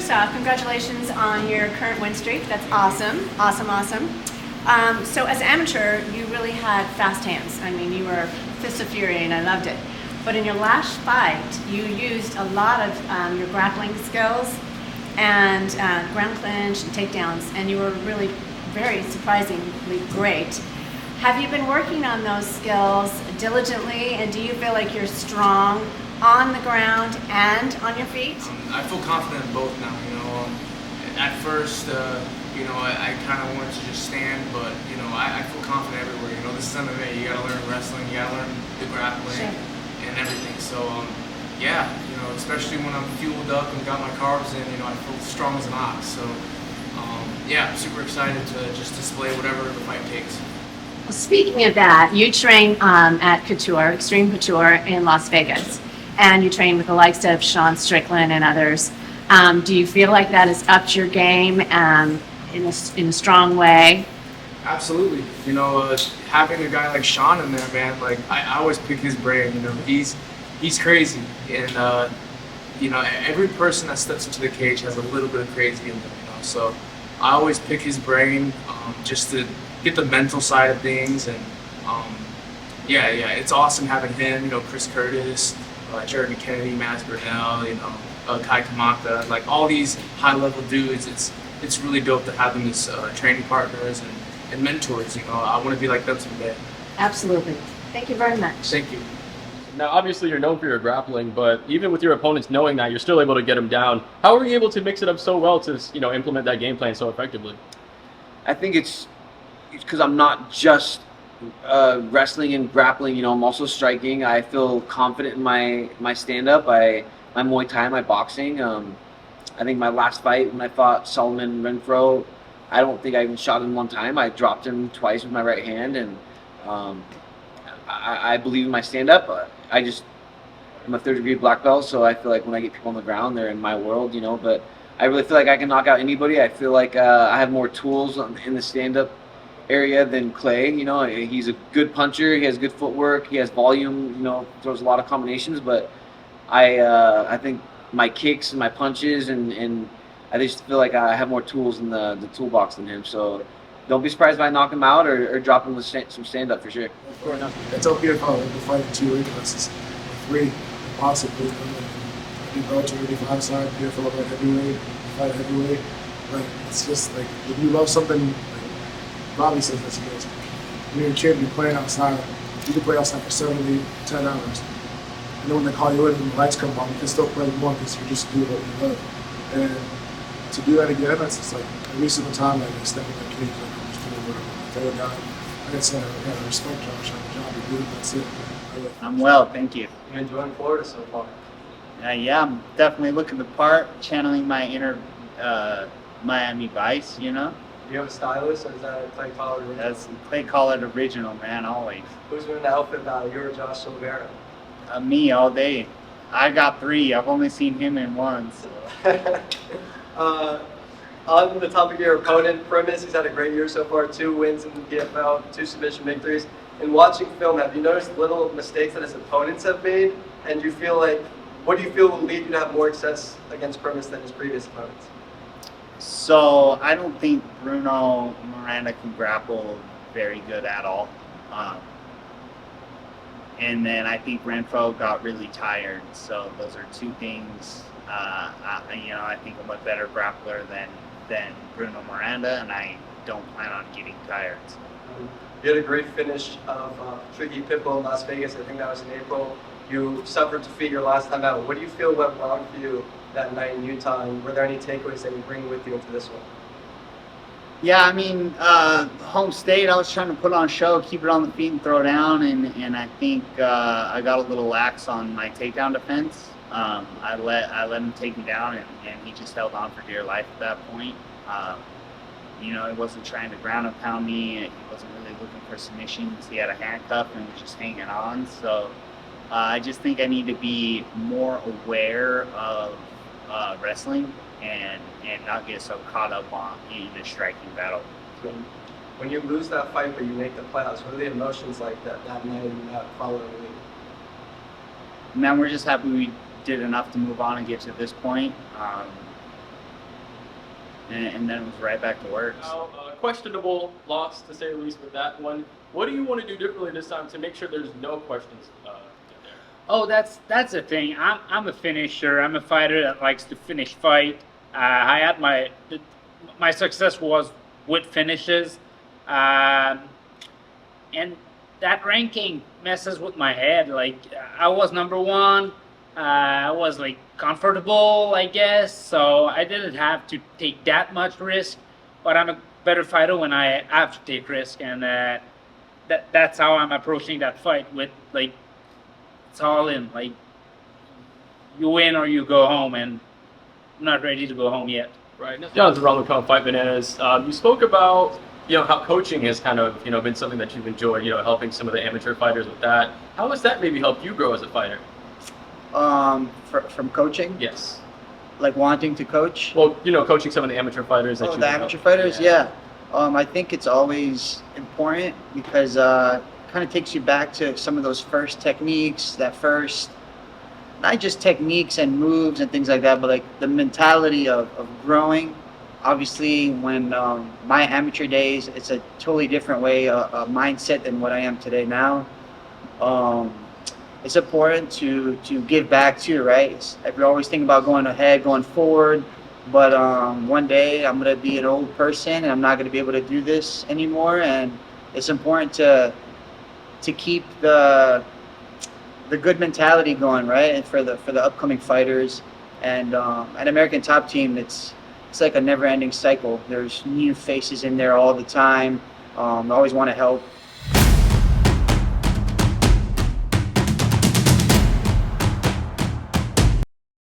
first off, congratulations on your current win streak. That's awesome, awesome, awesome. So as an amateur, you really had fast hands. I mean, you were fists of fury, and I loved it. But in your last fight, you used a lot of your grappling skills and ground clinch and takedowns, and you were really very surprisingly great. Have you been working on those skills diligently, and do you feel like you're strong on the ground and on your feet? I feel confident in both now. At first, I kind of wanted to just stand, but I feel confident everywhere. This is MMA. You gotta learn wrestling. You gotta learn the grappling and everything. So, especially when I'm fueled up and got my carbs in, I feel strong as an ox. So, I'm super excited to just display whatever the fight takes. Well, speaking of that, you train at Couture, Extreme Couture in Las Vegas, and you train with the likes of Sean Strickland and others. Do you feel like that has upped your game in a strong way? Absolutely. Having a guy like Sean in there, man, like I always pick his brain. He's crazy, and every person that steps into the cage has a little bit of crazy in them. So I always pick his brain just to get the mental side of things, and it's awesome having him. Chris Curtis, Jeremy Kennedy, Matt Burnell, Kai Kamaka, like all these high-level dudes. It's really dope to have them as training partners and mentors. I want to be like them someday. Absolutely. Thank you very much. Thank you. Now, obviously, you're known for your grappling, but even with your opponents knowing that, you're still able to get them down. How are you able to mix it up so well to implement that game plan so effectively? I think it's because I'm not just wrestling and grappling. I'm also striking. I feel confident in my stand-up, my Muay Thai, my boxing. I think my last fight when I fought Solomon Renfro, I don't think I even shot him one time. I dropped him twice with my right hand, and I believe in my stand-up. I'm a third-degree black belt, so I feel like when I get people on the ground, they're in my world, But I really feel like I can knock out anybody. I feel like I have more tools in the stand-up area than Clay. He's a good puncher. He has good footwork. He has volume. Throws a lot of combinations. But I think my kicks and my punches and I just feel like I have more tools in the toolbox than him. So don't be surprised if I knock him out or drop him with some stand-up for sure. It's okay if I fight in 2 weight classes, 3 possibly. I do Bellator 85 side, PFL at heavyweight, fight at heavyweight. But it's just like if you love something, like Bobby says this, he goes, when you're a kid, you're playing outside. You can play outside for 7, 8, 10 hours. And then when they call you in and the lights come on, you can still play more because you're just doing what you love. And to do that again, that's just like every single time I step in that cage, like I'm just doing whatever. The other guy, like I said, I gotta respect Josh on the job he did. That's it. I'm well, thank you. You enjoying Florida so far? Yeah, I'm definitely looking the part, channeling my inner Miami Vice, Do you have a stylist, or is that Clay Collard original? That's Clay Collard original, man, always. Who's winning the outfit battle, you or Josh Silvera? Me all day. I got 3. I've only seen him in once. On the topic of your opponent, Primus, he's had a great year so far, 2 wins in the PFL, 2 submission victories. In watching film, have you noticed little mistakes that his opponents have made? And what do you feel will lead you to have more success against Primus than his previous opponents? So I don't think Bruno Miranda can grapple very good at all. And then I think Renfro got really tired. So those are 2 things. I think I'm a better grappler than Bruno Miranda, and I don't plan on getting tired. You had a great finish of Tricky Pitbull in Las Vegas. I think that was in April. You suffered defeat your last time out. What do you feel went wrong for you that night in Utah? And were there any takeaways that you bring with you into this one? Yeah, I mean, home state, I was trying to put on a show, keep it on the feet and throw down, and I think I got a little lax on my takedown defense. I let him take me down, and he just held on for dear life at that point. He wasn't trying to ground and pound me. He wasn't really looking for submissions. He had a handcuff and was just hanging on. So I just think I need to be more aware of wrestling and not get so caught up in the striking battle. When you lose that fight but you make the playoffs, what are the emotions like that night and that following week? Man, we're just happy we did enough to move on and get to this point. and then it was right back to work. Now, questionable loss to say the least with that one. What do you want to do differently this time to make sure there's no questions in there? Oh, that's the thing. I'm a finisher. I'm a fighter that likes to finish fight. I had my success was with finishes, and that ranking messes with my head. Like I was number one. I was like comfortable, I guess. So I didn't have to take that much risk. But I'm a better fighter when I have to take risk, and that's how I'm approaching that fight. With like, it's all in. Like, you win or you go home, and I'm not ready to go home yet. Right. Jonathan Ramacon, Fight Bananas. You spoke about how coaching has kind of been something that you've enjoyed. Helping some of the amateur fighters with that. How has that maybe helped you grow as a fighter? From coaching, Yes. like wanting to coach. Well, coaching some of the amateur fighters that Oh, you the amateur fighters, yeah. I think it's always important because kind of takes you back to some of those first techniques, that first, not just techniques and moves and things like that, but like the mentality of growing. Obviously, when my amateur days, it's a totally different way, a mindset than what I am today now. It's important to give back too, right? We always think about going ahead, going forward, but one day I'm gonna be an old person and I'm not gonna be able to do this anymore. And it's important to keep the good mentality going, right? And for the upcoming fighters, and at American Top Team, it's like a never-ending cycle. There's new faces in there all the time. I always want to help